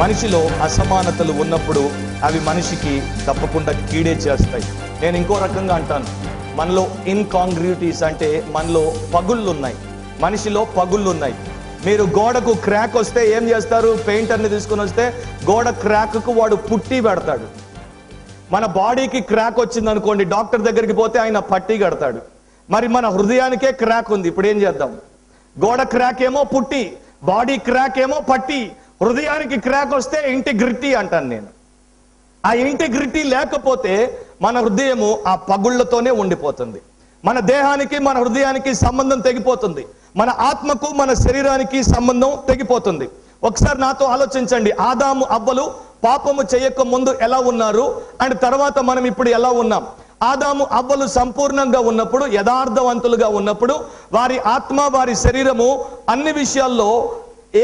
మనిషిలో అసమానతలు ఉన్నప్పుడు అవి మనిషికి తప్పకుండా కీడే చేస్తాయి. నేను ఇంకో రకంగా అంటాను, మనలో ఇన్కాంగ్రిటీస్ అంటే మనలో పగుళ్ళు ఉన్నాయి, మనిషిలో పగుళ్ళు ఉన్నాయి. మీరు గోడకు క్రాక్ వస్తే ఏం చేస్తారు? పెయింటర్ని తీసుకుని వస్తే గోడ క్రాక్కు వాడు పుట్టి పెడతాడు. మన బాడీకి క్రాక్ వచ్చింది అనుకోండి, డాక్టర్ దగ్గరికి పోతే ఆయన పట్టి కడతాడు. మరి మన హృదయానికే క్రాక్ ఉంది, ఇప్పుడు ఏం చేద్దాం? గోడ క్రాక్ ఏమో పుట్టి, బాడీ క్రాక్ ఏమో పట్టి, హృదయానికి క్రాక్ వస్తే ఇంటిగ్రిటీ అంటాను నేను. ఆ ఇంటిగ్రిటీ లేకపోతే మన హృదయము ఆ పగుళ్లతోనే ఉండిపోతుంది. మన దేహానికి మన హృదయానికి సంబంధం తెగిపోతుంది, మన ఆత్మకు మన శరీరానికి సంబంధం తెగిపోతుంది. ఒకసారి నాతో ఆలోచించండి, ఆదాము అవ్వలు పాపము చేయక ముందు ఎలా ఉన్నారు అండ్ తర్వాత మనం ఇప్పుడు ఎలా ఉన్నాం? ఆదాము అవ్వలు సంపూర్ణంగా ఉన్నప్పుడు, యథార్థవంతులుగా ఉన్నప్పుడు, వారి ఆత్మ వారి శరీరము అన్ని విషయాల్లో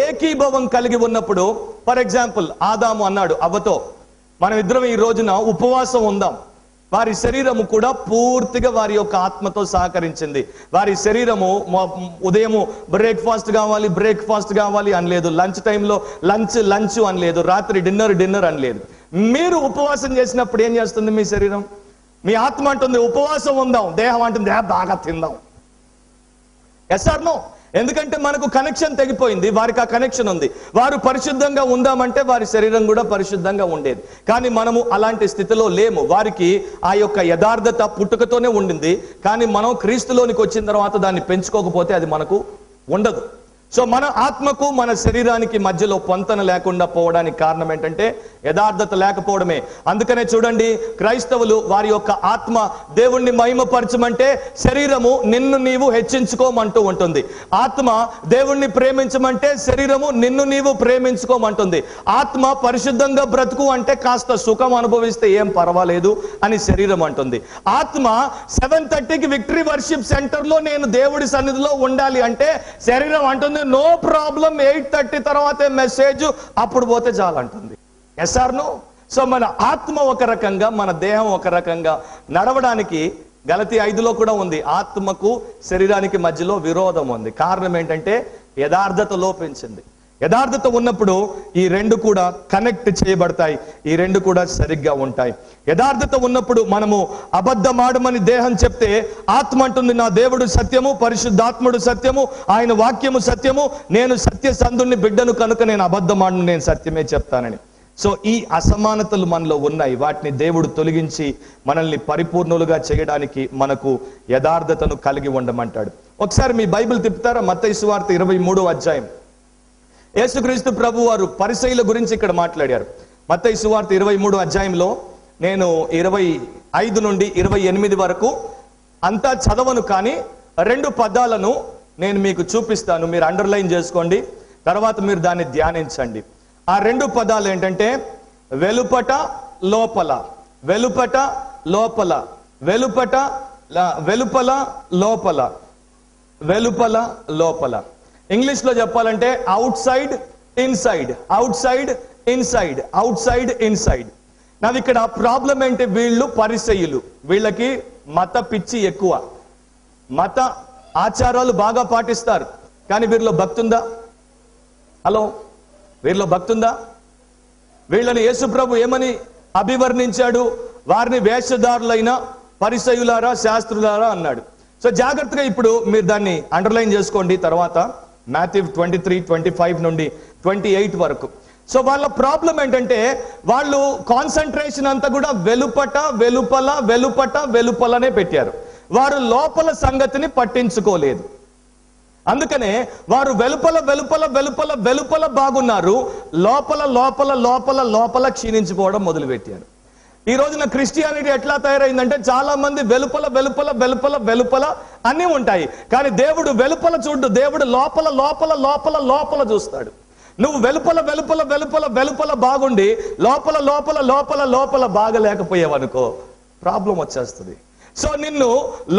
ఏకీభవం కలిగి ఉన్నప్పుడు, ఫర్ ఎగ్జాంపుల్ ఆదాము అన్నాడు అవ్వతో, మనం ఇద్దరం ఈ రోజున ఉపవాసం ఉందాం. వారి శరీరము కూడా పూర్తిగా వారి యొక్క ఆత్మతో సహకరించింది. వారి శరీరము ఉదయము బ్రేక్ఫాస్ట్ కావాలి అనలేదు, లంచ్ టైంలో లంచ్ అనలేదు, రాత్రి డిన్నర్ అనలేదు. మీరు ఉపవాసం చేసినప్పుడు ఏం చేస్తుంది మీ శరీరం? మీ ఆత్మ అంటుంది ఉపవాసం ఉందాం, దేహం అంటుంది బాగా తిందాం. Yes or no? ఎందుకంటే మనకు కనెక్షన్ తెగిపోయింది, వారికి ఆ కనెక్షన్ ఉంది. వారు పరిశుద్ధంగా ఉందామంటే వారి శరీరం కూడా పరిశుద్ధంగా ఉండేది. కానీ మనము అలాంటి స్థితిలో లేము. వారికి ఆ యొక్క యథార్థత పుట్టుకతోనే ఉండింది, కానీ మనం క్రీస్తులోనికి వచ్చిన తర్వాత దాన్ని పెంచుకోకపోతే అది మనకు ఉండదు. సో మన ఆత్మకు మన శరీరానికి మధ్యలో పొంతన లేకుండా పోవడానికి కారణం ఏంటంటే యథార్థత లేకపోవడమే. అందుకనే చూడండి, క్రైస్తవులు వారి యొక్క ఆత్మ దేవుణ్ణి మహిమపరచమంటే శరీరము నిన్ను నీవు హెచ్చించుకోమంటూ ఉంటుంది. ఆత్మ దేవుణ్ణి ప్రేమించమంటే శరీరము నిన్ను నీవు ప్రేమించుకోమంటుంది. ఆత్మ పరిశుద్ధంగా బ్రతుకు అంటే కాస్త సుఖం అనుభవిస్తే ఏం పర్వాలేదు అని శరీరం అంటుంది. ఆత్మ 7:30కి విక్టరీ వర్షిప్ సెంటర్ లో నేను దేవుడి సన్నిధిలో ఉండాలి అంటే శరీరం అంటుంది నో ప్రాబ్లం, 8:30 తర్వాతే మెసేజ్, అప్పుడు పోతే చాలు అంటుంది. Yes or no? సో మన ఆత్మ ఒక రకంగా, మన దేహం ఒక రకంగా నడవడానికి గలతీ 5లో కూడా ఉంది, ఆత్మకు శరీరానికి మధ్యలో విరోధం ఉంది. కారణం ఏంటంటే యథార్థత లోపించింది. యథార్థత ఉన్నప్పుడు ఈ రెండు కూడా కనెక్ట్ చేయబడతాయి, ఈ రెండు కూడా సరిగ్గా ఉంటాయి. యథార్థత ఉన్నప్పుడు మనము అబద్ధమాడమని దేహం చెప్తే ఆత్మ అంటుంది నా దేవుడు సత్యము, పరిశుద్ధాత్ముడు సత్యము, ఆయన వాక్యము సత్యము, నేను సత్యసంధుని బిడ్డను కనుక నేను అబద్ధమాడను, నేను సత్యమే చెప్తానని. సో ఈ అసమానతలు మనలో ఉన్నాయి, వాటిని దేవుడు తొలగించి మనల్ని పరిపూర్ణులుగా చేయడానికి మనకు యథార్థతను కలిగి ఉండమంటాడు. ఒకసారి మీ బైబిల్ తిప్పుతారా? మత్తయి సువార్త 23వ అధ్యాయం. యేసుక్రీస్తు ప్రభు వారు పరిసయ్యుల గురించి ఇక్కడ మాట్లాడారు. మత్తయి సువార్త 23వ అధ్యాయంలో నేను 25 నుండి 28 వరకు అంతా చదవను, కానీ 2 పదాలను నేను మీకు చూపిస్తాను, మీరు అండర్లైన్ చేసుకోండి, తర్వాత మీరు దాన్ని ధ్యానించండి. ఆ 2 పదాలు ఏంటంటే వెలుపట లోపల, వెలుపట లోపల, వెలుపట వెలుపల లోపల, వెలుపల లోపల. ఇంగ్లీష్ లో చెప్పాలంటే out side inside, outside inside, outside inside. నాది ఇక్కడ ప్రాబ్లం ఏంటి? వీళ్ళు పరిసయ్యులు, వీళ్ళకి మత పిచ్చి ఎక్కువ, మత ఆచారాలు బాగా పాటిస్తారు, కానీ వీరిలో భక్తి ఉందా? హలో, వీరిలో భక్తి ఉందా? వీళ్ళని యేసు ప్రభు ఏమని అభివర్ణించాడు? వారిని వేషధారులైన పరిసయ్యులారా, శాస్త్రులారా అన్నాడు. సో జాగ్రత్తగా ఇప్పుడు మీరు దాన్ని అండర్లైన్ చేసుకోండి. తర్వాత మాథ్యూ 23:25 నుండి 28 వరకు. సో వాళ్ళ ప్రాబ్లం ఏంటంటే వాళ్ళు కాన్సన్ట్రేషన్ అంతా కూడా వెలుపట వెలుపల, వెలుపట వెలుపలనే పెట్టారు. వారు లోపల సంగతిని పట్టించుకోలేదు. అందుకనే వారు వెలుపల వెలుపల వెలుపల వెలుపల బాగున్నారు, లోపల లోపల లోపల లోపల క్షీణించిపోవడం మొదలుపెట్టారు. ఈ రోజున క్రిస్టియానిటీ ఎట్లా తయారైందంటే చాలా మంది వెలుపల వెలుపల వెలుపల వెలుపల అన్నీ ఉంటాయి, కానీ దేవుడు వెలుపల చూడు, దేవుడు లోపల లోపల లోపల లోపల చూస్తాడు. నువ్వు వెలుపల వెలుపల వెలుపల వెలుపల బాగుండి లోపల లోపల లోపల లోపల బాగలేకపోయావనుకో ప్రాబ్లం వచ్చేస్తుంది. సో నిన్ను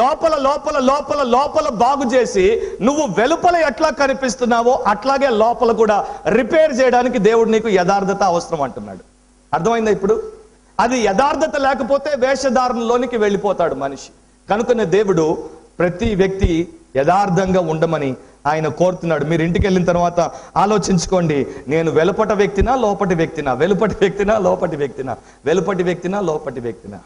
లోపల లోపల లోపల లోపల బాగు చేసి నువ్వు వెలుపల ఎట్లా కనిపిస్తున్నావో అట్లాగే లోపల కూడా రిపేర్ చేయడానికి దేవుడు నీకు యథార్థత అవసరం అంటున్నాడు. అర్థమైందా ఇప్పుడు? అది యథార్థత లేకపోతే వేషధారణలోనికి వెళ్ళిపోతాడు మనిషి. కనుకనే దేవుడు ప్రతి వ్యక్తి యథార్థంగా ఉండమని ఆయన కోరుతున్నాడు. మీరు ఇంటికి వెళ్ళిన తర్వాత ఆలోచించుకోండి, నేను వెలుపటి వ్యక్తినా లోపటి వ్యక్తినా, వెలుపటి వ్యక్తినా లోపటి వ్యక్తినా, వెలుపటి వ్యక్తినా లోపటి వ్యక్తినా,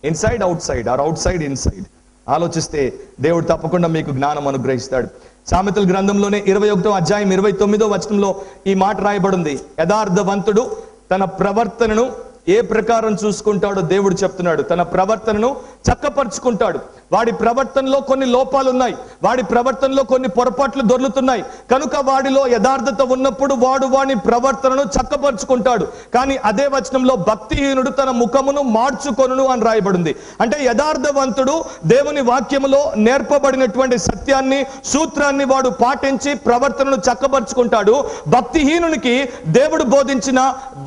inside outside or outside inside. ఆలోచిస్తే దేవుడు తప్పకుండా మీకు జ్ఞానం అనుగ్రహిస్తాడు. సామెతల గ్రంథంలోనే 21వ అధ్యాయం 29వ వచనంలో ఈ మాట రాయబడింది. యథార్థవంతుడు తన ప్రవర్తనను ఏ ప్రకారం చూసుకుంటాడో దేవుడు చెప్తున్నాడు. తన ప్రవర్తనను చక్కపరుచుకుంటాడు. వాడి ప్రవర్తనలో కొన్ని లోపాలు ఉన్నాయి, వాడి ప్రవర్తనలో కొన్ని పొరపాట్లు దొర్లుతున్నాయి. కనుక వాడిలో యథార్థత ఉన్నప్పుడు వాడు వాడి ప్రవర్తనను చక్కపరుచుకుంటాడు. కానీ అదే వచనంలో భక్తిహీనుడు తన ముఖమును మార్చుకొనును అని రాయబడింది. అంటే యథార్థవంతుడు దేవుని వాక్యములో నేర్పబడినటువంటి సత్యాన్ని, సూత్రాన్ని వాడు పాటించి ప్రవర్తనను చక్కపరుచుకుంటాడు. భక్తిహీనునికి దేవుడు బోధించిన,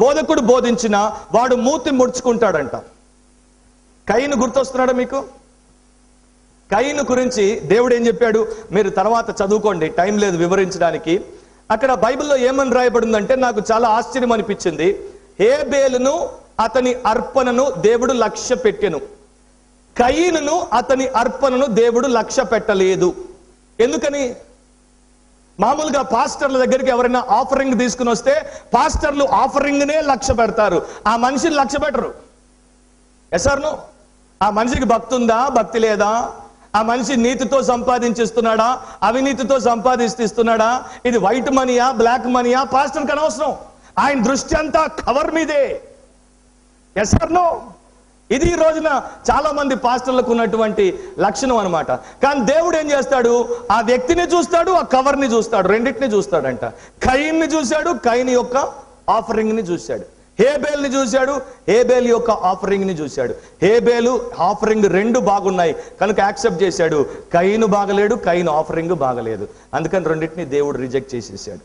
బోధకుడు బోధించిన వాడు మూతి ముడుచుకుంటాడంట. కయీను గుర్తొస్తున్నాడా మీకు? కయీను గురించి దేవుడు ఏం చెప్పాడు మీరు తర్వాత చదువుకోండి, టైం లేదు వివరించడానికి. అక్కడ బైబిల్లో ఏమని రాయబడిందంటే నాకు చాలా ఆశ్చర్యం అనిపించింది. హేబేలును అతని అర్పణను దేవుడు లక్ష్య పెట్టెను, కయీనును అతని అర్పణను దేవుడు లక్ష్య పెట్టలేదు. ఎందుకని? మామూలుగా పాస్టర్ల దగ్గరికి ఎవరైనా ఆఫరింగ్ తీసుకుని వస్తే పాస్టర్లు ఆఫరింగ్ నే లక్ష్య పెడతారు, ఆ మనిషిని లక్ష్య పెట్టరు. ఎసార్ను ఆ మనిషికి భక్తి ఉందా, భక్తి లేదా, ఆ మనిషి నీతితో సంపాదించిస్తున్నాడా, అవినీతితో సంపాదిస్తున్నాడా, ఇది వైట్ మనీయా బ్లాక్ మనీయా పాస్టర్కి అనవసరం. ఆయన దృష్టి అంతా కవర్ మీదే. ఎసార్ను ఇది ఈ రోజున చాలా మంది పాస్టర్లకు ఉన్నటువంటి లక్షణం అనమాట. కానీ దేవుడు ఏం చేస్తాడు, ఆ వ్యక్తిని చూస్తాడు, ఆ కవర్ని చూస్తాడు, రెండింటిని చూస్తాడంట. కయీన్ని చూశాడు, కయీని యొక్క ఆఫరింగ్ ని చూశాడు. హేబేల్ని చూశాడు, హేబేల్ యొక్క ఆఫరింగ్ ని చూశాడు. హేబేలు ఆఫరింగ్ రెండు బాగున్నాయి కనుక యాక్సెప్ట్ చేశాడు. కయీను బాగలేడు, కయీను ఆఫరింగ్ బాగలేదు, అందుకని రెండింటిని దేవుడు రిజెక్ట్ చేసేసాడు.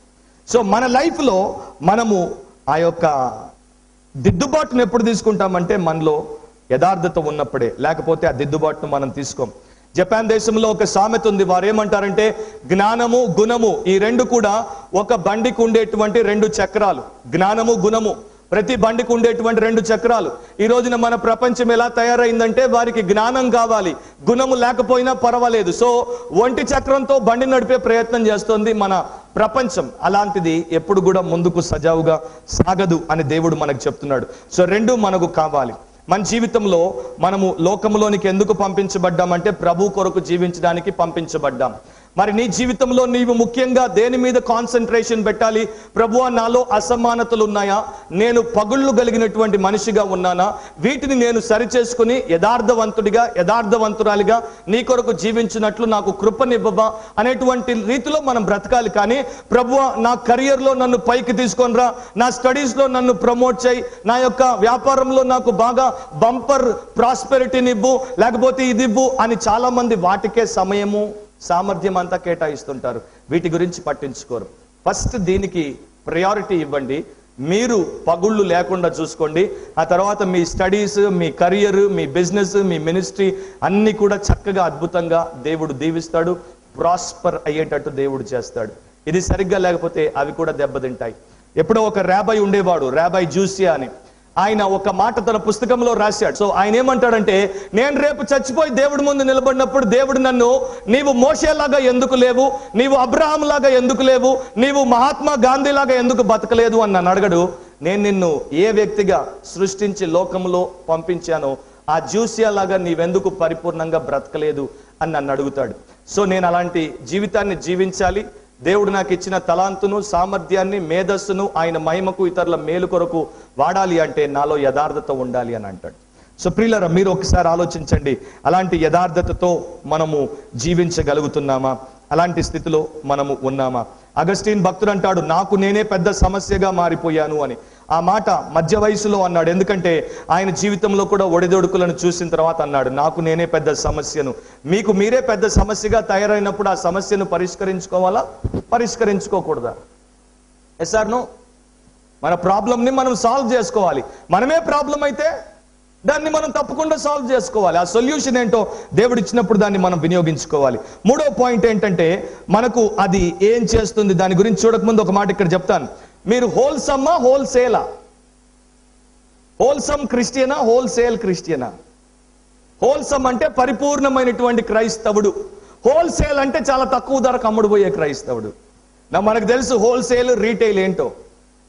సో మన లైఫ్ లో మనము ఆ యొక్క దిద్దుబాటును ఎప్పుడు తీసుకుంటామంటే మనలో యథార్థత ఉన్నప్పుడే, లేకపోతే ఆ దిద్దుబాటును మనం తీసుకోం. జపాన్ దేశంలో ఒక సామెత ఉంది. వారు ఏమంటారంటే జ్ఞానము గుణము ఈ రెండు కూడా ఒక బండికి ఉండేటువంటి రెండు చక్రాలు. జ్ఞానము గుణము ప్రతి బండికి ఉండేటువంటి రెండు చక్రాలు. ఈ రోజున మన ప్రపంచం ఎలా తయారైందంటే వారికి జ్ఞానం కావాలి, గుణము లేకపోయినా పర్వాలేదు. సో ఒంటి చక్రంతో బండి నడిపే ప్రయత్నం చేస్తుంది మన ప్రపంచం. అలాంటిది ఎప్పుడు కూడా ముందుకు సజావుగా సాగదు అని దేవుడు మనకు చెప్తున్నాడు. సో రెండు మనకు కావాలి. మన జీవితంలో మనము లోకంలోనికి ఎందుకు పంపించబడ్డామంటే ప్రభు కొరకు జీవించడానికి పంపించబడ్డాం. మరి నీ జీవితంలో నీవు ముఖ్యంగా దేని మీద కాన్సన్ట్రేషన్ పెట్టాలి? ప్రభువా నాలో అసమానతలు ఉన్నాయా, నేను పగుళ్ళు కలిగినటువంటి మనిషిగా ఉన్నానా, వీటిని నేను సరిచేసుకుని యథార్థవంతుడిగా యథార్థవంతురాలిగా నీ కొరకు జీవించినట్లు నాకు కృపనివ్వవా అనేటువంటి రీతిలో మనం బ్రతకాలి. కానీ ప్రభువా నా కెరియర్లో నన్ను పైకి తీసుకొని రా, నా స్టడీస్లో నన్ను ప్రమోట్ చేయి, నా యొక్క వ్యాపారంలో నాకు బాగా బంపర్ ప్రాస్పెరిటీని ఇవ్వు, లేకపోతే ఇది ఇవ్వు అని చాలా మంది వాటికే సమయము సామర్థ్యం అంతా కేటాయిస్తుంటారు. వీటి గురించి పట్టించుకోరు. ఫస్ట్ దీనికి ప్రయారిటీ ఇవ్వండి. మీరు పగుళ్ళు లేకుండా చూసుకోండి. ఆ తర్వాత మీ స్టడీస్, మీ కెరియర్, మీ బిజినెస్, మీ మినిస్ట్రీ అన్ని కూడా చక్కగా అద్భుతంగా దేవుడు దీవిస్తాడు. ప్రాస్పర్ అయ్యేటట్టు దేవుడు చేస్తాడు. ఇది సరిగ్గా లేకపోతే అవి కూడా దెబ్బతింటాయి. ఎప్పుడో ఒక రాబై ఉండేవాడు, రాబై జూసియా అని. ఆయన ఒక మాట తన పుస్తకంలో రాశాడు. సో ఆయన ఏమంటాడంటే నేను రేపు చచ్చిపోయి దేవుడి ముందు నిలబడినప్పుడు దేవుడు నన్ను నీవు మోషేలాగా ఎందుకు లేవు, నీవు అబ్రహాం లాగా ఎందుకు లేవు, నీవు మహాత్మా గాంధీ లాగా ఎందుకు బతకలేదు అని నన్ను అడగడు. నేను నిన్ను ఏ వ్యక్తిగా సృష్టించి లోకంలో పంపించానో ఆ జూసియా లాగా నీవెందుకు పరిపూర్ణంగా బ్రతకలేదు అని నన్ను అడుగుతాడు. సో నేను అలాంటి జీవితాన్ని జీవించాలి. దేవుడు నాకు ఇచ్చిన తలాంతును, సామర్థ్యాన్ని, మేధస్సును ఆయన మహిమకు, ఇతరుల మేలు కొరకు వాడాలి అంటే నాలో యథార్థత ఉండాలి అని అంటాడు. సో ప్రియులారా, మీరు ఒకసారి ఆలోచించండి, అలాంటి యథార్థతతో మనము జీవించగలుగుతున్నామా? అలాంటి స్థితిలో మనము ఉన్నామా? అగస్టిన్ భక్తుడు అంటాడు, నాకు నేనే పెద్ద సమస్యగా మారిపోయాను అని. ఆ మాట మధ్య వయసులో అన్నాడు. ఎందుకంటే ఆయన జీవితంలో కూడా ఒడిదొడుకులను చూసిన తర్వాత అన్నాడు, నాకు నేనే పెద్ద సమస్యను. మీకు మీరే పెద్ద సమస్యగా తయారైనప్పుడు ఆ సమస్యను పరిష్కరించుకోవాలా, పరిష్కరించుకోకూడదా? Yes or no? మన ప్రాబ్లంని మనం సాల్వ్ చేసుకోవాలి. మనమే ప్రాబ్లం అయితే దాన్ని మనం తప్పకుండా సాల్వ్ చేసుకోవాలి. ఆ సొల్యూషన్ ఏంటో దేవుడు ఇచ్చినప్పుడు దాన్ని మనం వినియోగించుకోవాలి. మూడో పాయింట్ ఏంటంటే మనకు అది ఏం చేస్తుంది దాని గురించి చూడకముందు ఒక మాట ఇక్కడ చెప్తాను. మీరు హోల్సమ్మా హోల్సేలా? హోల్సమ్ క్రిస్టియనా, హోల్సేల్ క్రిస్టియనా? హోల్సమ్ అంటే పరిపూర్ణమైనటువంటి క్రైస్తవుడు, హోల్సేల్ అంటే చాలా తక్కువ ధరకు అమ్ముడుపోయే క్రైస్తవుడు. మనకు తెలుసు హోల్సేల్ రీటైల్ ఏంటో.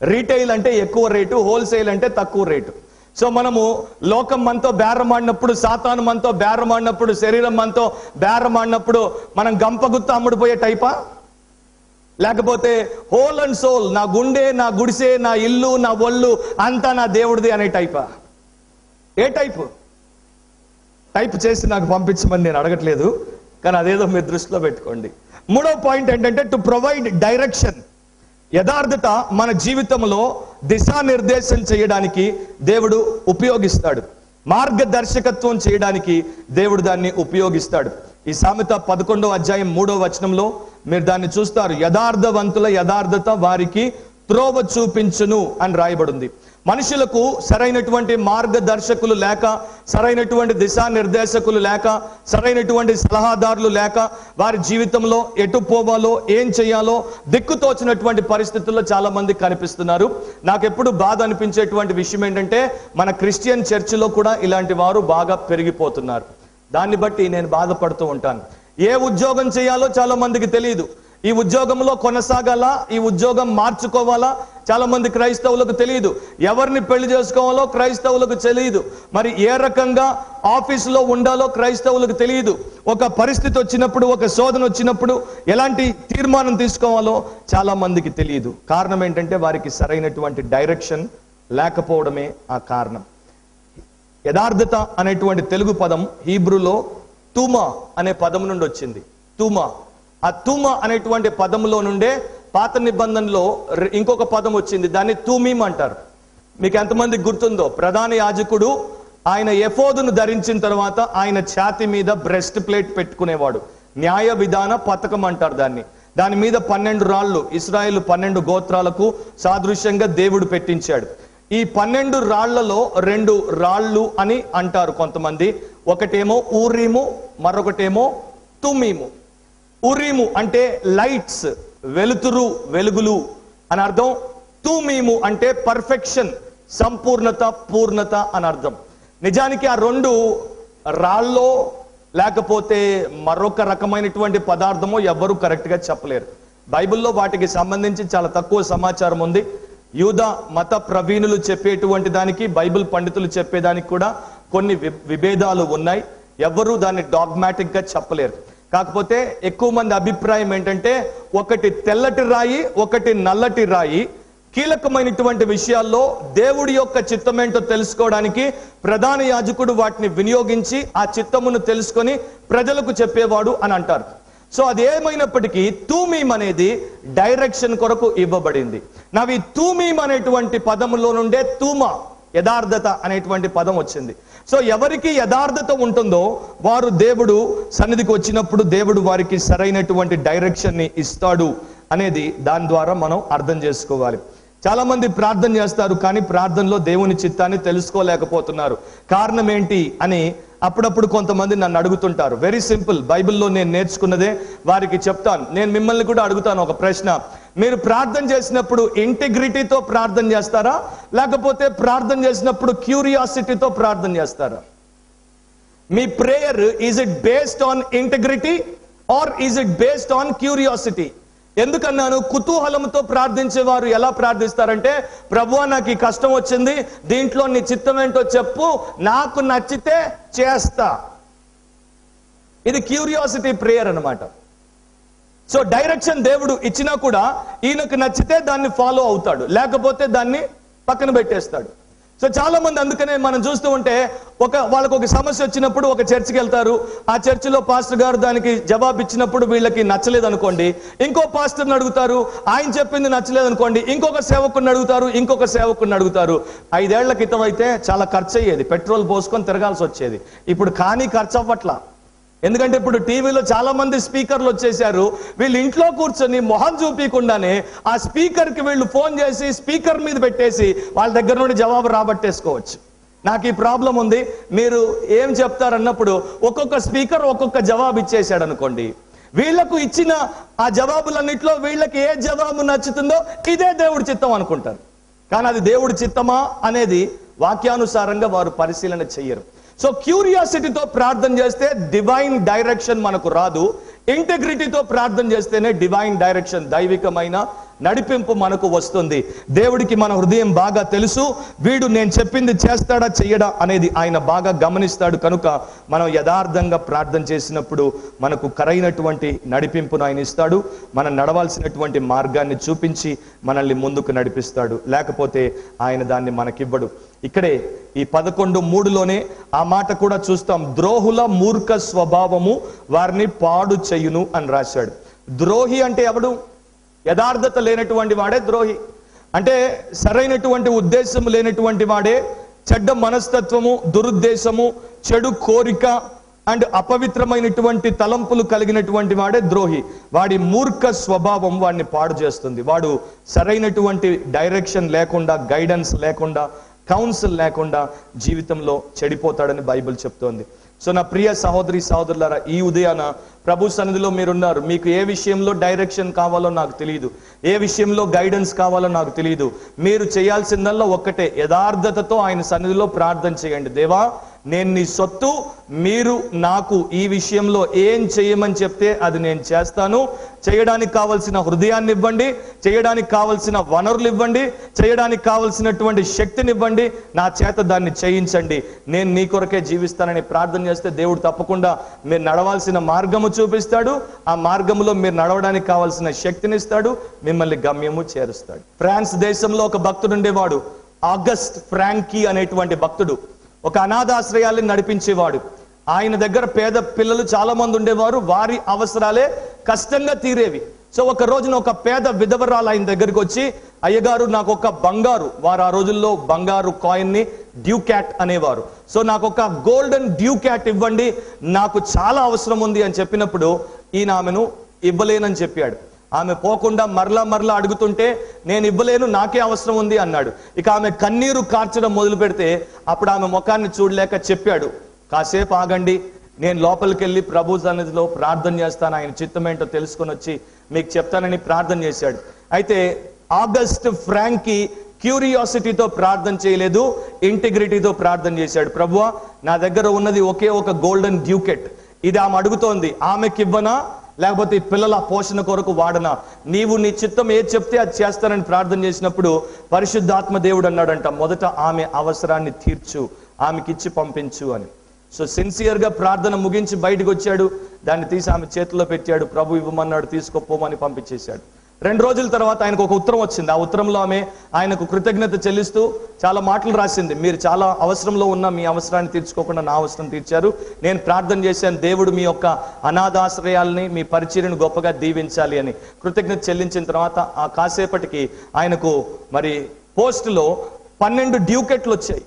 రీటైల్ అంటే ఎక్కువ రేటు, హోల్సేల్ అంటే తక్కువ రేటు. సో మనము లోకం మనతో బేరం ఆడినప్పుడు, సాతాను మనతో బేరం ఆడినప్పుడు, శరీరం మనతో బేరం ఆడినప్పుడు మనం గంపగుత్త అమ్ముడుపోయే టైపా, లేకపోతే హోల్ అండ్ సోల్, నా గుండె, నా గుడిసె, నా ఇల్లు, నా ఒళ్ళు అంతా నా దేవుడిది అనే టైపా? ఏ టైపు? టైప్ చేసి నాకు పంపించమని నేను అడగట్లేదు, కానీ అదేదో మీరు దృష్టిలో పెట్టుకోండి. మూడో పాయింట్ ఏంటంటే టు ప్రొవైడ్ డైరెక్షన్. యథార్థత మన జీవితంలో దిశానిర్దేశం చేయడానికి దేవుడు ఉపయోగిస్తాడు. మార్గదర్శకత్వం చేయడానికి దేవుడు దాన్ని ఉపయోగిస్తాడు. ఈ సామెత 11వ అధ్యాయం 3వ వచనంలో మీరు దాన్ని చూస్తారు. యథార్థవంతుల యథార్థత వారికి త్రోవ చూపించును అని రాయబడింది. మనుషులకు సరైనటువంటి మార్గదర్శకులు లేక, సరైనటువంటి దిశానిర్దేశకులు లేక, సరైనటువంటి సలహాదారులు లేక, వారి జీవితంలో ఎటు పోవాలో, ఏం చేయాలో దిక్కుతోచినటువంటి పరిస్థితుల్లో చాలా మంది కనిపిస్తున్నారు. నాకెప్పుడు బాధ అనిపించేటువంటి విషయం ఏంటంటే మన క్రిస్టియన్ చర్చిలో కూడా ఇలాంటి వారు బాగా పెరిగిపోతున్నారు. దాన్ని బట్టి నేను బాధపడుతూ ఉంటాను. ఏ ఉద్యోగం చేయాలో చాలా మందికి తెలియదు. ఈ ఉద్యోగంలో కొనసాగాలా, ఈ ఉద్యోగం మార్చుకోవాలా చాలా మంది క్రైస్తవులకు తెలియదు. ఎవరిని పెళ్లి చేసుకోవాలో క్రైస్తవులకు తెలియదు. మరి ఏ రకంగా ఆఫీసులో ఉండాలో క్రైస్తవులకు తెలియదు. ఒక పరిస్థితి వచ్చినప్పుడు, ఒక శోధన వచ్చినప్పుడు ఎలాంటి తీర్మానం తీసుకోవాలో చాలా మందికి తెలియదు. కారణం ఏంటంటే వారికి సరైనటువంటి డైరెక్షన్ లేకపోవడమే ఆ కారణం. యథార్థత అనేటువంటి తెలుగు పదం హీబ్రూలో తూమా అనే పదం నుండి వచ్చింది. తూమా, ఆ తూమా అనేటువంటి పదంలో నుండే పాత నిబంధనలో ఇంకొక పదం వచ్చింది, దాన్ని తూమీం అంటారు. మీకు ఎంతమందికి గుర్తుందో, ప్రధాన యాజకుడు ఆయన ఎఫోదును ధరించిన తర్వాత ఆయన ఛాతి మీద బ్రెస్ట్ ప్లేట్ పెట్టుకునేవాడు. న్యాయ విధాన పథకం అంటారు దాన్ని. దాని మీద 12 రాళ్ళు, ఇశ్రాయేలు 12 గోత్రాలకు సాదృశ్యంగా దేవుడు పెట్టించాడు. ఈ 12 రాళ్లలో 2 రాళ్ళు అని అంటారు కొంతమంది. ఒకటేమో ఊరీము, మరొకటేమో తుమీము. ఉరీము అంటే లైట్స్, వెలుతురు, వెలుగులు అని అర్థం. తుమీము అంటే పర్ఫెక్షన్, సంపూర్ణత, పూర్ణత అని అర్థం. నిజానికి ఆ 2 రాళ్ళో లేకపోతే మరొక రకమైనటువంటి పదార్థమో ఎవ్వరూ కరెక్ట్ గా చెప్పలేరు. బైబిల్లో వాటికి సంబంధించి చాలా తక్కువ సమాచారం ఉంది. యూద మత ప్రవీణులు చెప్పేటువంటి దానికి, బైబిల్ పండితులు చెప్పేదానికి కూడా కొన్ని విభేదాలు ఉన్నాయి. ఎవ్వరూ దాన్ని డాగ్మాటిక్ గా చెప్పలేరు. కాకపోతే ఎక్కువ మంది అభిప్రాయం ఏంటంటే ఒకటి తెల్లటి రాయి, ఒకటి నల్లటి రాయి. కీలకమైనటువంటి విషయాల్లో దేవుడి యొక్క చిత్తమేంటో తెలుసుకోవడానికి ప్రధాన యాజకుడు వాటిని వినియోగించి ఆ చిత్తమును తెలుసుకొని ప్రజలకు చెప్పేవాడు అని అంటారు. సో అది ఏమైనప్పటికీ తూమీం అనేది డైరెక్షన్ కొరకు ఇవ్వబడింది. నావి తూమీం అనేటువంటి పదములో నుండే తూమా, యథార్థత అనేటువంటి పదం వచ్చింది. సో ఎవరికి యథార్థత ఉంటుందో వారు దేవుడు సన్నిధికి వచ్చినప్పుడు దేవుడు వారికి సరైనటువంటి డైరెక్షన్ ని ఇస్తాడు అనేది దాని ద్వారా మనం అర్థం చేసుకోవాలి. చాలా మంది ప్రార్థన చేస్తారు, కానీ ప్రార్థనలో దేవుని చిత్తాన్ని తెలుసుకోలేకపోతున్నారు. కారణం ఏంటి అని అప్పుడప్పుడు కొంతమంది నన్ను అడుగుతుంటారు. వెరీ సింపుల్, బైబిల్లో నేను నేర్చుకున్నదే వారికి చెప్తాను. నేను మిమ్మల్ని కూడా అడుగుతాను ఒక ప్రశ్న. మీరు ప్రార్థన చేసినప్పుడు ఇంటిగ్రిటీతో ప్రార్థన చేస్తారా, లేకపోతే ప్రార్థన చేసినప్పుడు క్యూరియాసిటీతో ప్రార్థన చేస్తారా? మీ prayer is it based on integrity or is it based on curiosity? ఎందుకన్నాను? కుతూహలంతో ప్రార్థించేవారు ఎలా ప్రార్థిస్తారంటే, ప్రభువా నాకు ఈ కష్టం వచ్చింది, దీంట్లో నీ చిత్తం ఏంటో చెప్పు, నాకు నచ్చితే చేస్తా. ఇది క్యూరియాసిటీ ప్రేయర్ అన్నమాట. సో డైరెక్షన్ దేవుడు ఇచ్చినా కూడా ఈయనకు నచ్చితే దాన్ని ఫాలో అవుతాడు, లేకపోతే దాన్ని పక్కన పెట్టేస్తాడు. సో చాలా మంది అందుకనే మనం చూస్తూ ఉంటే వాళ్ళకు ఒక సమస్య వచ్చినప్పుడు ఒక చర్చికి వెళ్తారు. ఆ చర్చిలో పాస్టర్ గారు దానికి జవాబు ఇచ్చినప్పుడు వీళ్ళకి నచ్చలేదు అనుకోండి, ఇంకో పాస్టర్ని అడుగుతారు, ఆయన చెప్పింది నచ్చలేదు అనుకోండి, ఇంకొక సేవకుని అడుగుతారు, ఇంకొక సేవకుని అడుగుతారు. 5 ఏళ్ల క్రితం అయితే చాలా ఖర్చు అయ్యేది, పెట్రోల్ పోసుకొని తిరగాల్సి వచ్చేది. ఇప్పుడు కానీ ఖర్చు అవ్వట్లా. ఎందుకంటే ఇప్పుడు టీవీలో చాలా మంది స్పీకర్లు వచ్చేసారు. వీళ్ళు ఇంట్లో కూర్చొని మొహం చూపించకుండానే ఆ స్పీకర్ కి వీళ్ళు ఫోన్ చేసి స్పీకర్ మీద పెట్టేసి వాళ్ళ దగ్గర నుండి జవాబు రాబట్టేసుకోవచ్చు. నాకు ఈ ప్రాబ్లం ఉంది, మీరు ఏం చెప్తారన్నప్పుడు ఒక్కొక్క స్పీకర్ ఒక్కొక్క జవాబు ఇచ్చేసాడు అనుకోండి, వీళ్లకు ఇచ్చిన ఆ జవాబులన్నిట్లో వీళ్ళకి ఏ జవాబు నచ్చుతుందో ఇదే దేవుడి చిత్తం అనుకుంటారు. కానీ అది దేవుడి చిత్తమా అనేది వాక్యానుసారంగా వారు పరిశీలన చెయ్యరు. సో క్యూరియాసిటీతో ప్రార్థన చేస్తే డివైన్ డైరెక్షన్ మనకు రాదు. ఇంటెగ్రిటీతో ప్రార్థన చేస్తేనే డివైన్ డైరెక్షన్, దైవికమైన నడిపింపు మనకు వస్తుంది. దేవుడికి మన హృదయం బాగా తెలుసు. వీడు నేను చెప్పింది చేస్తాడా చెయ్యడా అనేది ఆయన బాగా గమనిస్తాడు. కనుక మనం యథార్థంగా ప్రార్థన చేసినప్పుడు మనకు కరైనటువంటి నడిపింపును ఆయన ఇస్తాడు. మనం నడవాల్సినటువంటి మార్గాన్ని చూపించి మనల్ని ముందుకు నడిపిస్తాడు. లేకపోతే ఆయన దాన్ని మనకివ్వడు. ఇక్కడే ఈ 11:3లోనే ఆ మాట కూడా చూస్తాం. ద్రోహుల మూర్ఖ స్వభావము వారిని పాడు చెయ్యును అని రాశాడు. ద్రోహి అంటే ఎవడు? యథార్థత లేనటువంటి వాడే ద్రోహి. అంటే సరైనటువంటి ఉద్దేశం లేనటువంటి వాడే, చెడ్డ మనస్తత్వము, దురుద్దేశము, చెడు కోరిక అండ్ అపవిత్రమైనటువంటి తలంపులు కలిగినటువంటి వాడే ద్రోహి. వాడి మూర్ఖ స్వభావం వాడిని పాడు చేస్తుంది. వాడు సరైనటువంటి డైరెక్షన్ లేకుండా, గైడెన్స్ లేకుండా, కౌన్సిల్ లేకుండా జీవితంలో చెడిపోతాడని బైబిల్ చెప్తోంది. సో నా ప్రియ సహోదరి సహోదరులారా, ఈ ఉదయాన ప్రభు సన్నిధిలో మీరున్నారు. మీకు ఏ విషయంలో డైరెక్షన్ కావాలో నాకు తెలియదు, ఏ విషయంలో గైడెన్స్ కావాలో నాకు తెలియదు. మీరు చేయాల్సిందల్లా ఒక్కటే, యథార్థతతో ఆయన సన్నిధిలో ప్రార్థన చేయండి. దేవా, నేను నీ సొత్తు, మీరు నాకు ఈ విషయంలో ఏం చేయమని చెప్తే అది నేను చేస్తాను. చేయడానికి కావలసిన హృదయాన్ని ఇవ్వండి, చేయడానికి కావలసిన వనరులు ఇవ్వండి, చేయడానికి కావలసినటువంటి శక్తిని ఇవ్వండి, నా చేత దాన్ని చేయించండి, నేను నీ కొరకే జీవిస్తానని ప్రార్థన చేస్తే దేవుడు తప్పకుండా మీరు నడవాల్సిన మార్గము చూపిస్తాడు. ఆ మార్గంలో మీరు నడవడానికి కావలసిన శక్తిని ఇస్తాడు, మిమ్మల్ని గమ్యము చేరుస్తాడు. ఫ్రాన్స్ దేశంలో ఒక భక్తుడు ఉండేవాడు, ఆగస్ట్ ఫ్రాంకీ అనేటువంటి భక్తుడు. ఒక అనాథాశ్రయాల్ని నడిపించేవాడు. ఆయన దగ్గర పేద పిల్లలు చాలా మంది ఉండేవారు. వారి అవసరాలే కష్టంగా తీరేవి. సో ఒక రోజున ఒక పేద విధవరాలు ఆయన దగ్గరికి వచ్చి, అయ్యగారు, నాకు ఒక బంగారు, వారు ఆ రోజుల్లో బంగారు కాయిన్ ని డ్యూకాట్ అనేవారు, సో నాకు ఒక గోల్డెన్ డ్యూకాట్ ఇవ్వండి, నాకు చాలా అవసరం ఉంది అని చెప్పినప్పుడు ఈయన ఆమెను ఇవ్వలేనని చెప్పాడు. ఆమె పోకుండా మరలా అడుగుతుంటే, నేను ఇవ్వలేను, నాకే అవసరం ఉంది అన్నాడు. ఇక ఆమె కన్నీరు కార్చడం మొదలు పెడితే అప్పుడు ఆమె ముఖాన్ని చూడలేక చెప్పాడు, కాసేపు ఆగండి, నేను లోపలికి వెళ్ళి ప్రభు సన్నిధిలో ప్రార్థన చేస్తాను, ఆయన చిత్తం ఏంటో తెలుసుకొని వచ్చి మీకు చెప్తానని ప్రార్థన చేశాడు. అయితే ఆగస్ట్ ఫ్రాంకీ క్యూరియాసిటీతో ప్రార్థన చేయలేదు, ఇంటిగ్రిటీతో ప్రార్థన చేశాడు. ప్రభువా, నా దగ్గర ఉన్నది ఒకే ఒక గోల్డెన్ డ్యూకెట్, ఇది ఆమె అడుగుతోంది, ఆమెకి ఇవ్వనా లేకపోతే పిల్లల పోషణ కొరకు వాడనా? నీవు నీ చిత్తం ఏది చెప్తే అది చేస్తానని ప్రార్థన చేసినప్పుడు పరిశుద్ధాత్మ దేవుడు అన్నాడంట, మొదట ఆమె అవసరాన్ని తీర్చు, ఆమెకిచ్చి పంపించు అని. సో సిన్సియర్గా ప్రార్థన ముగించి బయటకు వచ్చాడు, దాన్ని తీసి ఆమె చేతిలో పెట్టాడు, ప్రభు ఇవ్వమన్నాడు, తీసుకోపోమని పంపించేశాడు. 2 రోజుల తర్వాత ఆయనకు ఒక ఉత్తరం వచ్చింది. ఆ ఉత్తరంలో ఆమె ఆయనకు కృతజ్ఞత చెల్లిస్తూ చాలా మాటలు రాసింది. మీరు చాలా అవసరంలో ఉన్న మీ అవసరాన్ని తీర్చుకోకుండా నా అవసరం తీర్చారు, నేను ప్రార్థన చేశాను, దేవుడు మీ యొక్క అనాథాశ్రయాల్ని, మీ పరిచర్యను గొప్పగా దీవించాలి అని కృతజ్ఞత చెల్లించిన తర్వాత ఆ కాసేపటికి ఆయనకు మరి పోస్టులో 12 డ్యూకెట్లు వచ్చాయి,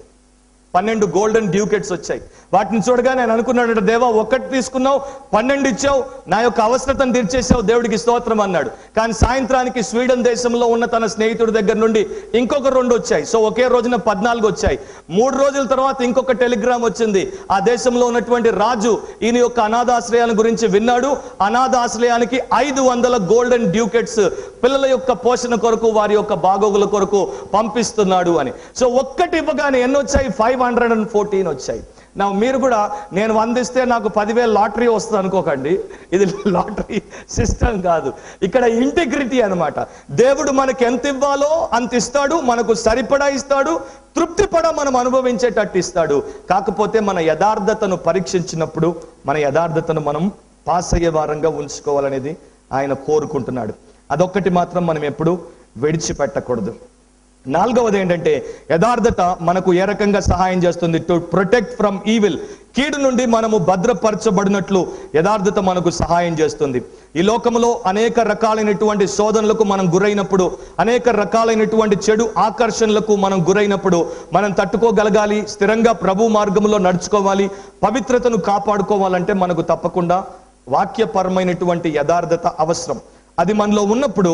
12 గోల్డెన్ డ్యూకెట్స్ వచ్చాయి. వాటిని చూడగా నేను అనుకున్నాడు, దేవా, ఒకటి తీసుకున్నావు, 12 ఇచ్చావు, నా యొక్క అవసరతను తీర్చేసావు, దేవుడికి స్తోత్రం అన్నాడు. కానీ సాయంత్రానికి స్వీడన్ దేశంలో ఉన్న తన స్నేహితుడి దగ్గర నుండి ఇంకొక 2 వచ్చాయి. సో ఒకే రోజున 14 వచ్చాయి. 3 రోజుల తర్వాత ఇంకొక టెలిగ్రామ్ వచ్చింది. ఆ దేశంలో ఉన్నటువంటి రాజు ఈయన యొక్క అనాథాశ్రయాల గురించి విన్నాడు. అనాథాశ్రయానికి 500 గోల్డెన్ డ్యూకెట్స్ పిల్లల యొక్క పోషణ కొరకు, వారి యొక్క బాగోగుల కొరకు పంపిస్తున్నాడు అని. సో ఒక్కటి ఇవ్వగానే ఎన్ని వచ్చాయి? 514 వచ్చాయి. నా మీరు కూడా నేను 100 ఇస్తే నాకు 10,000 లాటరీ వస్తుంది అనుకోకండి, ఇది లాటరీ సిస్టమ్ కాదు, ఇక్కడ ఇంటిగ్రిటీ అన్నమాట. దేవుడు మనకి ఎంత ఇవ్వాలో అంత ఇస్తాడు, మనకు సరిపడా ఇస్తాడు, తృప్తిపడా మనం అనుభవించేటట్టు ఇస్తాడు. కాకపోతే మన యథార్థతను పరీక్షించినప్పుడు మన యథార్థతను మనం పాస్ అయ్యే వారంగా ఉంచుకోవాలనేది ఆయన కోరుకుంటున్నాడు. అదొక్కటి మాత్రం మనం ఎప్పుడు విడిచిపెట్టకూడదు. 4వది ఏంటంటే, యథార్థత మనకు ఏ రకంగా సహాయం చేస్తుంది? టు ప్రొటెక్ట్ ఫ్రమ్ ఈవిల్, కీడు నుండి మనము భద్రపరచబడినట్లు యథార్థత మనకు సహాయం చేస్తుంది. ఈ లోకంలో అనేక రకాలైనటువంటి శోధనలకు మనం గురైనప్పుడు, అనేక రకాలైనటువంటి చెడు ఆకర్షణలకు మనం గురైనప్పుడు మనం తట్టుకోగలగాలి, స్థిరంగా ప్రభు మార్గంలో నడుచుకోవాలి, పవిత్రతను కాపాడుకోవాలంటే మనకు తప్పకుండా వాక్యపరమైనటువంటి యథార్థత అవసరం. అది మనలో ఉన్నప్పుడు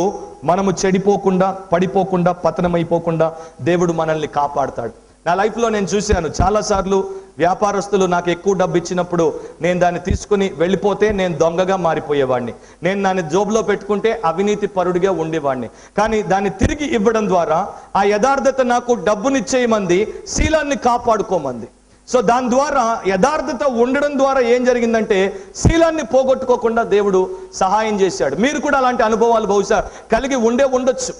మనము చెడిపోకుండా, పడిపోకుండా, పతనమైపోకుండా దేవుడు మనల్ని కాపాడుతాడు. నా లైఫ్లో నేను చూశాను, చాలాసార్లు వ్యాపారస్తులు నాకు ఎక్కువ డబ్బు ఇచ్చినప్పుడు నేను దాన్ని తీసుకుని వెళ్ళిపోతే నేను దొంగగా మారిపోయేవాడిని, నేను దాన్ని జోబులో పెట్టుకుంటే అవినీతి పరుడిగా ఉండేవాడిని. కానీ దాన్ని తిరిగి ఇవ్వడం ద్వారా ఆ యథార్థత నాకు డబ్బునిచ్చేయమంది, శీలాన్ని కాపాడుకోమంది. సో దాని ద్వారా యథార్థత ఉండడం ద్వారా ఏం జరిగిందంటే శీలాన్ని పోగొట్టుకోకుండా దేవుడు సహాయం చేశాడు. మీరు కూడా అలాంటి అనుభవాలు బహుశా కలిగి ఉండొచ్చు.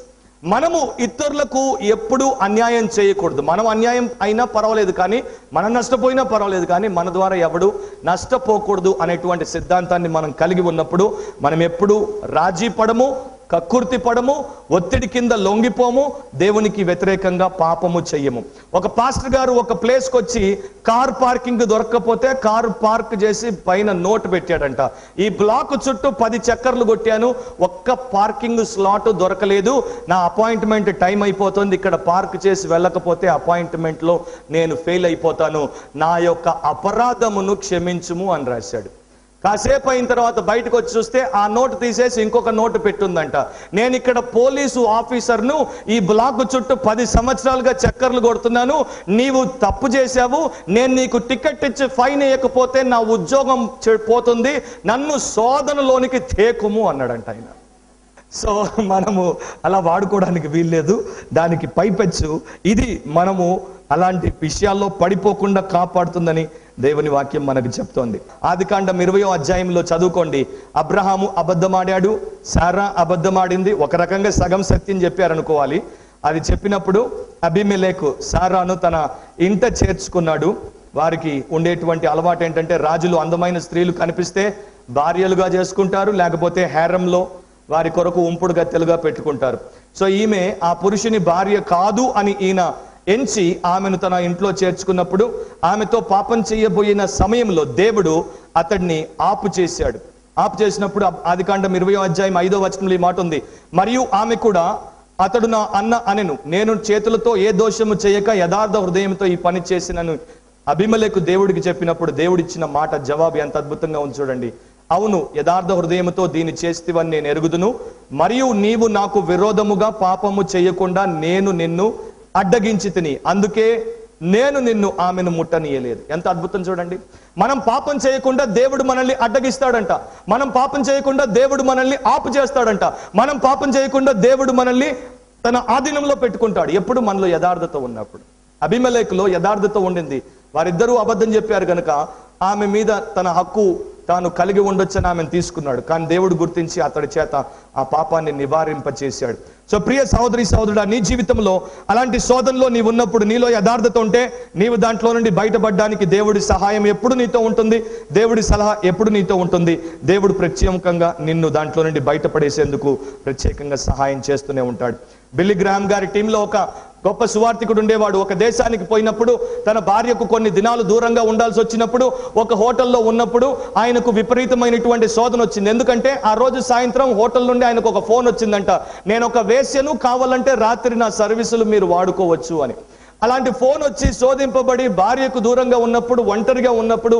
మనము ఇతరులకు ఎప్పుడూ అన్యాయం చేయకూడదు. మనం అన్యాయం అయినా పర్వాలేదు, కానీ మనం నష్టపోయినా పర్వాలేదు, కానీ మన ద్వారా ఎవడు నష్టపోకూడదు అనేటువంటి సిద్ధాంతాన్ని మనం కలిగి ఉన్నప్పుడు మనం ఎప్పుడూ రాజీ పడము, కక్కుర్తి పడము, ఒత్తిడి కింద లొంగిపోము, దేవునికి వ్యతిరేకంగా పాపము చెయ్యము. ఒక పాస్టర్ గారు ఒక ప్లేస్కి వచ్చి కార్ పార్కింగ్ దొరకకపోతే కారు పార్క్ చేసి పైన నోట్ పెట్టాడంట, ఈ బ్లాక్ చుట్టూ 10 చక్కర్లు కొట్టాను, ఒక్క పార్కింగ్ స్లాట్ దొరకలేదు, నా అపాయింట్మెంట్ టైం అయిపోతుంది, ఇక్కడ పార్క్ చేసి వెళ్ళకపోతే అపాయింట్మెంట్లో నేను ఫెయిల్ అయిపోతాను, నా యొక్క అపరాధమును క్షమించుము అని రాశాడు. కాసేపు అయిన తర్వాత బయటకు వచ్చి చూస్తే ఆ నోటు తీసేసి ఇంకొక నోటు పెట్టుందంట, నేను ఇక్కడ పోలీసు ఆఫీసర్ను, ఈ బ్లాక్ చుట్టూ 10 సంవత్సరాలుగా చక్కర్లు కొడుతున్నాను, నీవు తప్పు చేశావు, నేను నీకు టికెట్ ఇచ్చి ఫైన్ వేయకపోతే నా ఉద్యోగం పోతుంది, నన్ను శోధనలోనికి తేకుము అన్నాడంట ఆయన. సో మనము అలా వాడుకోవడానికి వీల్లేదు. దానికి పైపెచ్చు ఇది మనము అలాంటి విషయాల్లో పడిపోకుండా కాపాడుతుందని దేవుని వాక్యం మనకు చెప్తోంది. ఆదికాండం 20వ అధ్యాయంలో చదువుకోండి. అబ్రహాము అబద్ధమాడాడు, శారా అబద్ధమాడింది. ఒక రకంగా సగం సత్యం చెప్పారనుకోవాలి. అది చెప్పినప్పుడు అబీమెలెకు శారాను తన ఇంట చేర్చుకున్నాడు. వారికి ఉండేటువంటి అలవాటు ఏంటంటే రాజులు అందమైన స్త్రీలు కనిపిస్తే భార్యలుగా చేసుకుంటారు, లేకపోతే హేరంలో వారి కొరకు ఉంపుడు గత్తెలుగా పెట్టుకుంటారు. సో ఈమె ఆ పురుషుని భార్య కాదు అని ఈయన ఎంచి ఆమెను తన ఇంట్లో చేర్చుకున్నప్పుడు ఆమెతో పాపం చేయబోయిన సమయంలో దేవుడు అతడిని ఆపు చేశాడు. ఆపు చేసినప్పుడు ఆదికాండం 20వ అధ్యాయం 5వ వచనంలో ఈ మాట ఉంది, మరియు ఆమె కూడా అతడు నా అన్న అనెను, నేను చేతులతో ఏ దోషము చేయక యథార్థ హృదయంతో ఈ పని చేసినను అబీమెలెకు దేవుడికి చెప్పినప్పుడు దేవుడిచ్చిన మాట జవాబు ఎంత అద్భుతంగా ఉంది చూడండి. అవును, యథార్థ హృదయముతో దీన్ని చేస్తివని నేను ఎరుగుదును, మరియు నీవు నాకు విరోధముగా పాపము చేయకుండా నేను నిన్ను అడ్డగించి తిని, అందుకే నేను నిన్ను ఆమెను ముట్టనీయలేదు. ఎంత అద్భుతం చూడండి. మనం పాపం చేయకుండా దేవుడు మనల్ని అడ్డగిస్తాడంట, మనం పాపం చేయకుండా దేవుడు మనల్ని ఆపు చేస్తాడంట, మనం పాపం చేయకుండా దేవుడు మనల్ని తన ఆధీనంలో పెట్టుకుంటాడు ఎప్పుడు మనలో యథార్థత ఉన్నప్పుడు. అబీమెలెకులో యథార్థత ఉండింది. వారిద్దరూ అబద్ధం చెప్పారు కనుక ఆమె మీద తన హక్కు తాను కలిగి ఉండొచ్చని ఆమెను తీసుకున్నాడు. కానీ దేవుడు గుర్తించి అతడి చేత ఆ పాపాన్ని నివారింపచేశాడు. సో ప్రియ సహోదరి సహోదరుడా, నీ జీవితంలో అలాంటి శోధనలో నీవు ఉన్నప్పుడు, నీలో యథార్థత ఉంటే నీవు దాంట్లో నుండి బయటపడడానికి దేవుడి సహాయం ఎప్పుడు నీతో ఉంటుంది, దేవుడి సలహా ఎప్పుడు నీతో ఉంటుంది. దేవుడు ప్రత్యేకంగా నిన్ను దాంట్లో నుండి బయటపడేసేందుకు ప్రత్యేకంగా సహాయం చేస్తూనే ఉంటాడు. బిల్లీ గ్రాహం గారి టీంలో ఒక గొప్ప సువార్థికుడు ఉండేవాడు. ఒక దేశానికి పోయినప్పుడు తన భార్యకు కొన్ని దినాలు దూరంగా ఉండాల్సి వచ్చినప్పుడు ఒక హోటల్లో ఉన్నప్పుడు ఆయనకు విపరీతమైనటువంటి శోధన వచ్చింది. ఎందుకంటే ఆ రోజు సాయంత్రం హోటల్ నుండి ఆయనకు ఒక ఫోన్ వచ్చిందంట, నేను ఒక వేశ్యను, కావాలంటే రాత్రి నా సర్వీసులు మీరు వాడుకోవచ్చు అని. అలాంటి ఫోన్ వచ్చి శోధింపబడి భార్యకు దూరంగా ఉన్నప్పుడు, ఒంటరిగా ఉన్నప్పుడు,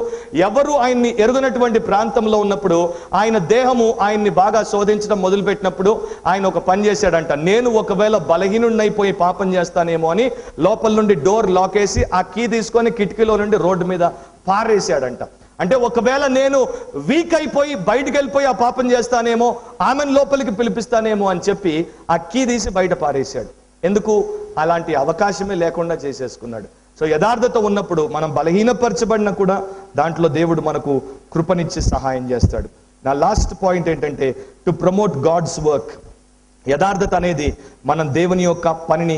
ఎవరు ఆయన్ని ఎరుగనటువంటి ప్రాంతంలో ఉన్నప్పుడు ఆయన దేహము ఆయన్ని బాగా శోధించడం మొదలుపెట్టినప్పుడు ఆయన ఒక పని చేశాడంట, నేను ఒకవేళ బలహీనుడినైపోయి పాపం చేస్తానేమో అని లోపల నుండి డోర్ లాక్ వేసి ఆ కీ తీసుకొని కిటికీలో నుండి రోడ్డు మీద పారేశాడంట. అంటే ఒకవేళ నేను వీక్ అయిపోయి బయటికి వెళ్ళిపోయి ఆ పాపం చేస్తానేమో, ఆమెను లోపలికి పిలిపిస్తానేమో అని చెప్పి ఆ కీ తీసి బయట పారేశాడు. ఎందుకు? అలాంటి అవకాశమే లేకుండా చేసేసుకున్నాడు. సో యథార్థత ఉన్నప్పుడు మనం బలహీనపరచబడిన కూడా దాంట్లో దేవుడు మనకు కృపనిచ్చి సహాయం చేస్తాడు. నా లాస్ట్ పాయింట్ ఏంటంటే టు ప్రమోట్ గాడ్స్ వర్క్. యథార్థత అనేది మనం దేవుని యొక్క పనిని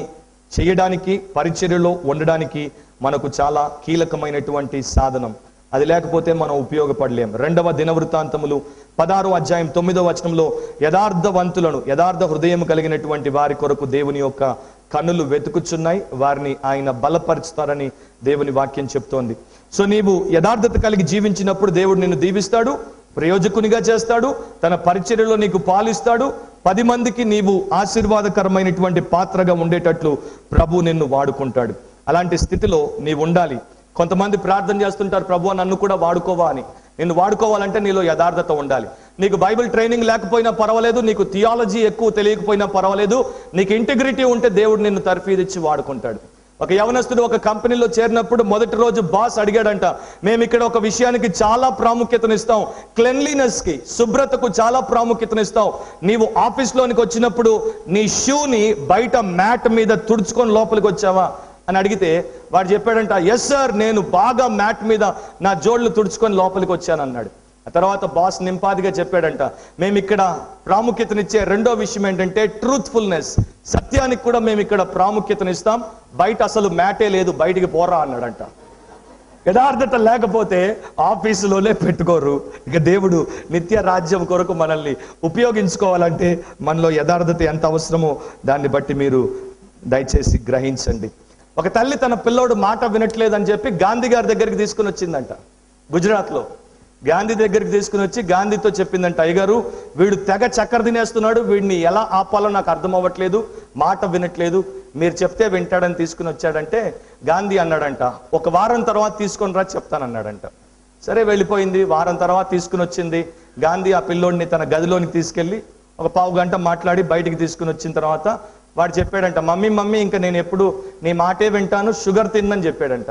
చేయడానికి, పరిచర్యలో ఉండడానికి మనకు చాలా కీలకమైనటువంటి సాధనం. అది లేకపోతే మనం ఉపయోగపడలేం. 2వ దినవృత్తాంతములు 16వ అధ్యాయం 9వ వచనంలో యథార్థవంతులను, యథార్థ హృదయం కలిగినటువంటి వారి కొరకు దేవుని యొక్క కన్నులు వెతుకుచున్నాయి, వారిని ఆయన బలపరుచుతారని దేవుని వాక్యం చెప్తోంది. సో నీవు యథార్థత కలిగి జీవించినప్పుడు దేవుడు నిన్ను దీవిస్తాడు, ప్రయోజకునిగా చేస్తాడు, తన పరిచర్యలో నీకు పాలిస్తాడు, 10 మందికి నీవు ఆశీర్వాదకరమైనటువంటి పాత్రగా ఉండేటట్లు ప్రభు నిన్ను వాడుకుంటాడు. అలాంటి స్థితిలో నీవు ఉండాలి. కొంతమంది ప్రార్థన చేస్తుంటారు, ప్రభు నన్ను కూడా వాడుకోవా అని. నిన్ను వాడుకోవాలంటే నీలో యథార్థత ఉండాలి. నీకు బైబిల్ ట్రైనింగ్ లేకపోయినా పర్వాలేదు, నీకు థియాలజీ ఎక్కువ తెలియకపోయినా పర్వాలేదు, నీకు ఇంటిగ్రిటీ ఉంటే దేవుడు నిన్ను తర్ఫీదిచ్చి వాడుకుంటాడు. ఒక యవనస్తుడు ఒక కంపెనీలో చేరినప్పుడు మొదటి రోజు బాస్ అడిగాడంట, మేము ఇక్కడ ఒక విషయానికి చాలా ప్రాముఖ్యతనిస్తాం, క్లెన్లీనెస్ కి, శుభ్రతకు చాలా ప్రాముఖ్యతనిస్తాం. నీవు ఆఫీస్లోనికి వచ్చినప్పుడు నీ షూని బయట మ్యాట్ మీద తుడుచుకొని లోపలికి వచ్చావా అని అడిగితే వాడు చెప్పాడంట, ఎస్ సార్, నేను బాగా మ్యాట్ మీద నా జోళ్లు తుడుచుకొని లోపలికి వచ్చాను అన్నాడు. ఆ తర్వాత బాస్ నింపాదిగా చెప్పాడంట, మేము ఇక్కడ ప్రాముఖ్యతనిచ్చే రెండో విషయం ఏంటంటే ట్రూత్ఫుల్నెస్, సత్యానికి కూడా మేము ఇక్కడ ప్రాముఖ్యతనిస్తాం, బయట అసలు మ్యాటే లేదు, బయటికి పోరా అన్నాడంట. యథార్థత లేకపోతే ఆఫీసులోనే పెట్టుకోరు. ఇక దేవుడు నిత్య రాజ్యం కొరకు మనల్ని ఉపయోగించుకోవాలంటే మనలో యథార్థత ఎంత అవసరమో దాన్ని బట్టి మీరు దయచేసి గ్రహించండి. ఒక తల్లి తన పిల్లోడు మాట వినట్లేదని చెప్పి గాంధీ గారి దగ్గరికి తీసుకుని వచ్చిందంట. గుజరాత్లో గాంధీ దగ్గరికి తీసుకుని వచ్చి గాంధీతో చెప్పిందంట, అయ్యగారు వీడు తెగ చక్కెర తినేస్తున్నాడు, వీడిని ఎలా ఆపాలో నాకు అర్థం అవ్వట్లేదు, మాట వినట్లేదు, మీరు చెప్తే వింటాడని తీసుకుని వచ్చాడంటే గాంధీ అన్నాడంట, ఒక వారం తర్వాత తీసుకొని రా చెప్తానన్నాడంట. సరే వెళ్ళిపోయింది. వారం తర్వాత తీసుకుని వచ్చింది. గాంధీ ఆ పిల్లోడిని తన గదిలోనికి తీసుకెళ్లి ఒక పావు గంట మాట్లాడి బయటికి తీసుకుని వచ్చిన తర్వాత వాడు చెప్పాడంట, మమ్మీ ఇంకా నేను ఎప్పుడు నీ మాటే వింటాను, షుగర్ తిందని చెప్పాడంట.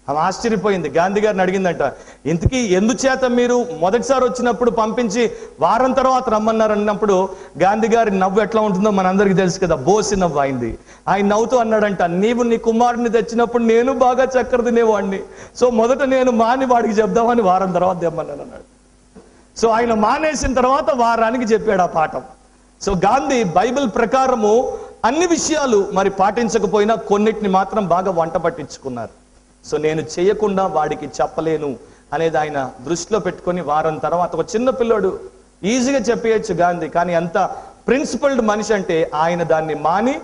ఆమె ఆశ్చర్యపోయింది. గాంధీ గారిని అడిగిందంట, ఇంతకీ ఎందుచేత మీరు మొదటిసారి వచ్చినప్పుడు పంపించి వారం తర్వాత రమ్మన్నారు అన్నప్పుడు గాంధీ గారి నవ్వు ఎట్లా ఉంటుందో మనందరికీ తెలుసు కదా, బోసి నవ్వు అయింది. ఆయన నవ్వుతూ అన్నాడంట, నీవు నీ కుమారుని తెచ్చినప్పుడు నేను బాగా చక్కెర తినేవాడిని, సో మొదట నేను మాని వాడికి చెప్దామని వారం తర్వాత తెమ్మన్నాను అన్నాడు. సో ఆయన మానేసిన తర్వాత వారానికి చెప్పాడు ఆ పాఠం. సో గాంధీ బైబిల్ ప్రకారము అన్ని విషయాలు మరి పాటించకపోయినా కొన్నిటిని మాత్రం బాగా వంట పట్టించుకున్నారు. సో నేను చేయకుండా వాడికి చెప్పలేను అనేది ఆయన దృష్టిలో పెట్టుకొని వారం తర్వాత ఒక చిన్న పిల్లోడు ఈజీగా చెప్పేయచ్చు గాంధీ, కానీ ఎంత ప్రిన్సిపల్డ్ మనిషి అంటే ఆయన దాన్ని మాని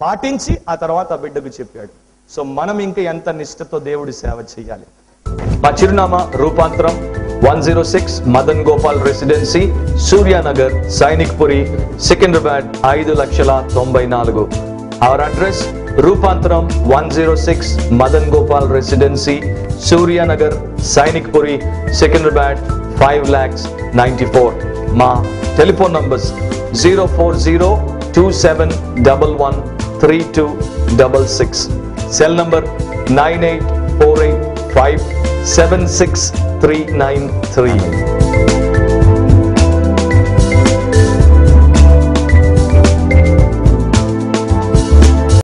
పాటించి ఆ తర్వాత బిడ్డకు చెప్పాడు. సో మనం ఇంకా ఎంత నిష్ఠతో దేవుడి సేవ చేయాలి. మా చిరునామా రూపాంతరం 106 Madan Gopal residency, Surya Nagar, Sainikpuri, Secunderabad 5,94,000. Our address రూపాంతరం 106 మదన్ గోపాల్ రెసిడెన్సీ, సూర్యానగర్, సైనిక్పురి, సికింద్రాబాద్ 5,94,000. మా టెలిఫోన్ నంబర్స్ 04027113266, సెల్ నంబర్ 9848576393.